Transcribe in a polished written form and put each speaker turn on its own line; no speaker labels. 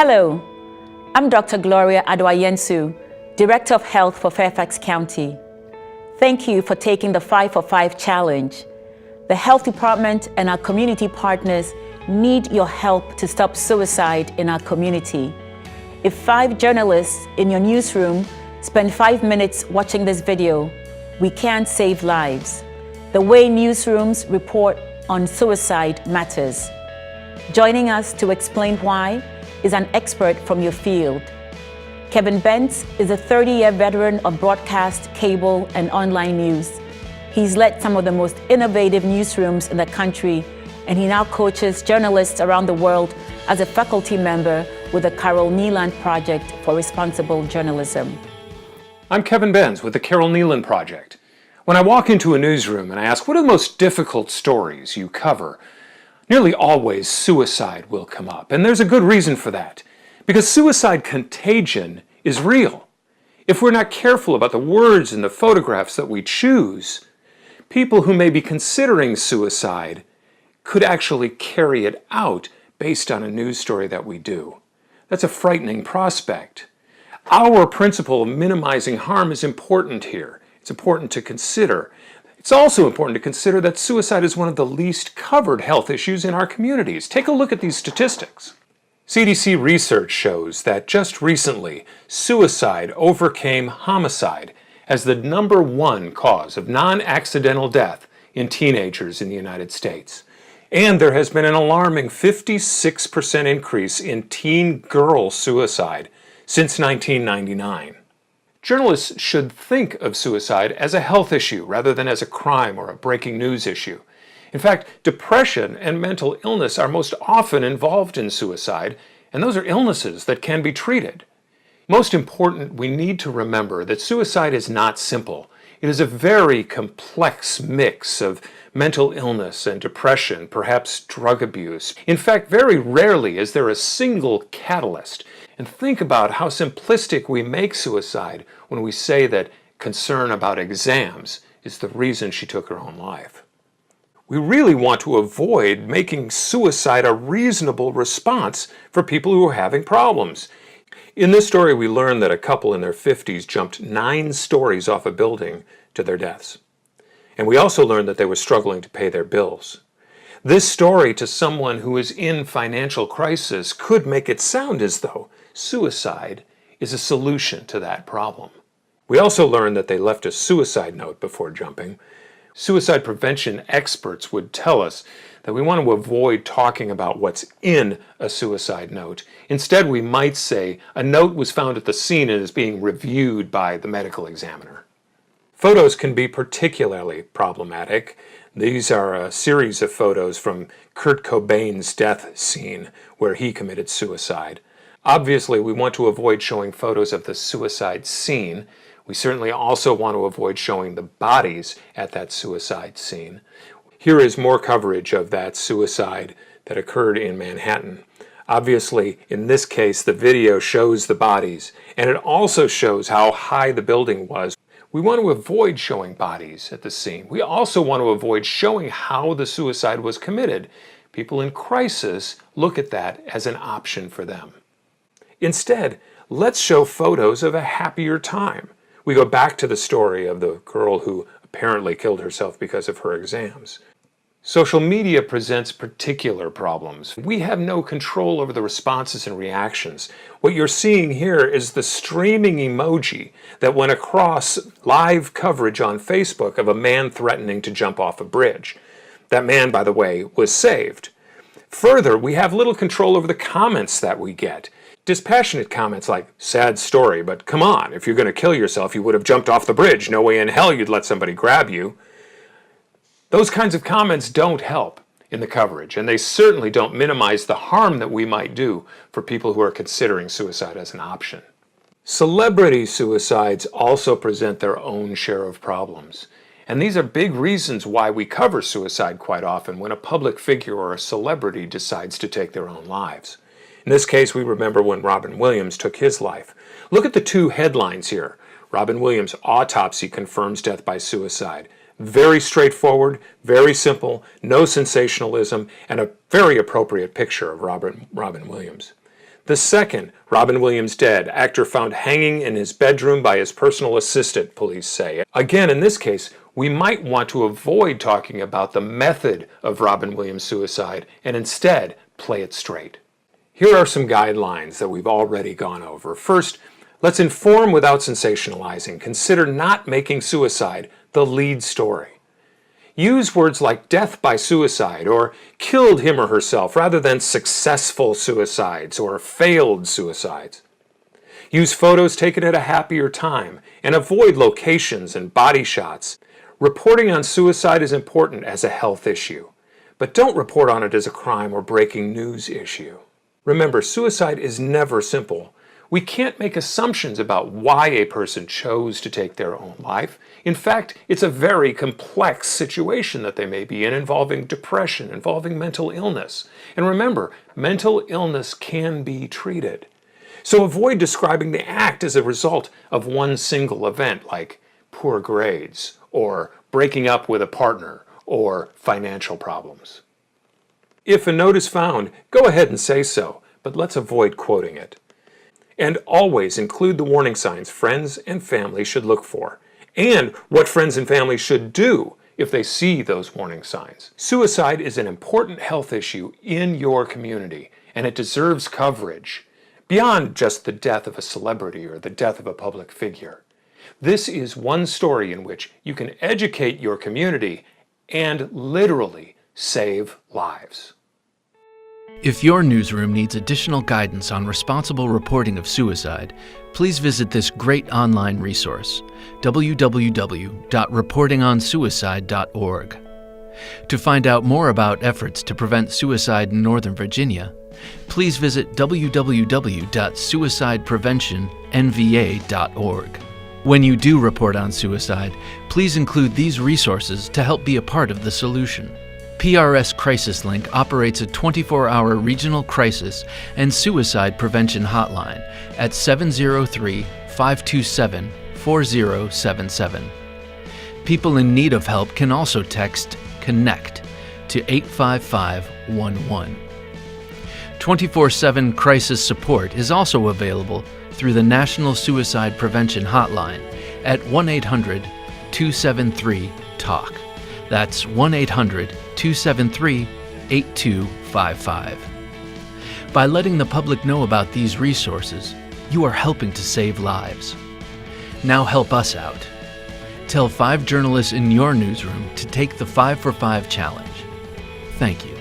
Hello, I'm Dr. Gloria Adwayensu, Director of Health for Fairfax County. Thank you for taking the 5 for 5 challenge. The Health Department and our community partners need your help to stop suicide in our community. If 5 journalists in your newsroom spend 5 minutes watching this video, we can save lives. The way newsrooms report on suicide matters. Joining us to explain why is an expert from your field. Kevin Bentz is a 30-year veteran of broadcast, cable, and online news. He's led some of the most innovative newsrooms in the country, and he now coaches journalists around the world as a faculty member with the Carol Neeland Project for Responsible Journalism.
I'm Kevin Bentz with the Carol Neeland Project. When I walk into a newsroom and I ask, what are the most difficult stories you cover? Nearly always suicide will come up, and there's a good reason for that. Because suicide contagion is real. If we're not careful about the words and the photographs that we choose, people who may be considering suicide could actually carry it out based on a news story that we do. That's a frightening prospect. Our principle of minimizing harm is important here. It's important to consider. It's also important to consider that suicide is one of the least covered health issues in our communities. Take a look at these statistics. CDC research shows that just recently, suicide overcame homicide as the #1 cause of non-accidental death in teenagers in the United States. And there has been an alarming 56% increase in teen girl suicide since 1999. Journalists should think of suicide as a health issue rather than as a crime or a breaking news issue. In fact, depression and mental illness are most often involved in suicide, and those are illnesses that can be treated. Most important, we need to remember that suicide is not simple. It is a very complex mix of mental illness and depression, perhaps drug abuse. In fact, very rarely is there a single catalyst. And think about how simplistic we make suicide when we say that concern about exams is the reason she took her own life. We really want to avoid making suicide a reasonable response for people who are having problems. In this story, we learn that a couple in their 50s jumped 9 stories off a building to their deaths. And we also learned that they were struggling to pay their bills. This story to someone who is in financial crisis could make it sound as though suicide is a solution to that problem. We also learned that they left a suicide note before jumping. Suicide prevention experts would tell us that we want to avoid talking about what's in a suicide note. Instead, we might say a note was found at the scene and is being reviewed by the medical examiner. Photos can be particularly problematic. These are a series of photos from Kurt Cobain's death scene where he committed suicide. Obviously, we want to avoid showing photos of the suicide scene. We certainly also want to avoid showing the bodies at that suicide scene. Here is more coverage of that suicide that occurred in Manhattan. Obviously, in this case, the video shows the bodies, and it also shows how high the building was. We want to avoid showing bodies at the scene. We also want to avoid showing how the suicide was committed. People in crisis look at that as an option for them. Instead, let's show photos of a happier time. We go back to the story of the girl who apparently killed herself because of her exams. Social media presents particular problems. We have no control over the responses and reactions. What you're seeing here is the streaming emoji that went across live coverage on Facebook of a man threatening to jump off a bridge. That man, by the way, was saved. Further, we have little control over the comments that we get. Dispassionate comments like, sad story, but come on, if you're going to kill yourself, you would have jumped off the bridge. No way in hell you'd let somebody grab you. Those kinds of comments don't help in the coverage, and they certainly don't minimize the harm that we might do for people who are considering suicide as an option. Celebrity suicides also present their own share of problems. And these are big reasons why we cover suicide quite often when a public figure or a celebrity decides to take their own lives. In this case, we remember when Robin Williams took his life. Look at the 2 headlines here. Robin Williams' autopsy confirms death by suicide. Very straightforward, very simple, no sensationalism, and a very appropriate picture of Robin Williams. The second, Robin Williams dead, actor found hanging in his bedroom by his personal assistant, police say. Again, in this case, we might want to avoid talking about the method of Robin Williams' suicide and instead play it straight. Here are some guidelines that we've already gone over. First, let's inform without sensationalizing. Consider not making suicide the lead story. Use words like death by suicide or killed him or herself rather than successful suicides or failed suicides. Use photos taken at a happier time and avoid locations and body shots. Reporting on suicide is important as a health issue, but don't report on it as a crime or breaking news issue. Remember, suicide is never simple. We can't make assumptions about why a person chose to take their own life. In fact, it's a very complex situation that they may be in, involving depression, involving mental illness. And remember, mental illness can be treated. So avoid describing the act as a result of one single event, like poor grades, or breaking up with a partner, or financial problems. If a note is found, go ahead and say so, but let's avoid quoting it. And always include the warning signs friends and family should look for, and what friends and family should do if they see those warning signs. Suicide is an important health issue in your community, and it deserves coverage beyond just the death of a celebrity or the death of a public figure. This is one story in which you can educate your community and literally save lives.
If your newsroom needs additional guidance on responsible reporting of suicide, please visit this great online resource, www.reportingonsuicide.org. To find out more about efforts to prevent suicide in Northern Virginia, please visit www.suicidepreventionnva.org. When you do report on suicide, please include these resources to help be a part of the solution. PRS Crisis Link operates a 24-hour regional crisis and suicide prevention hotline at 703-527-4077. People in need of help can also text CONNECT to 85511. 24/7 crisis support is also available through the National Suicide Prevention Hotline at 1-800-273-TALK. That's 1-800-273-8255. By letting the public know about these resources, you are helping to save lives. Now help us out. Tell 5 journalists in your newsroom to take the 5 for 5 challenge. Thank you.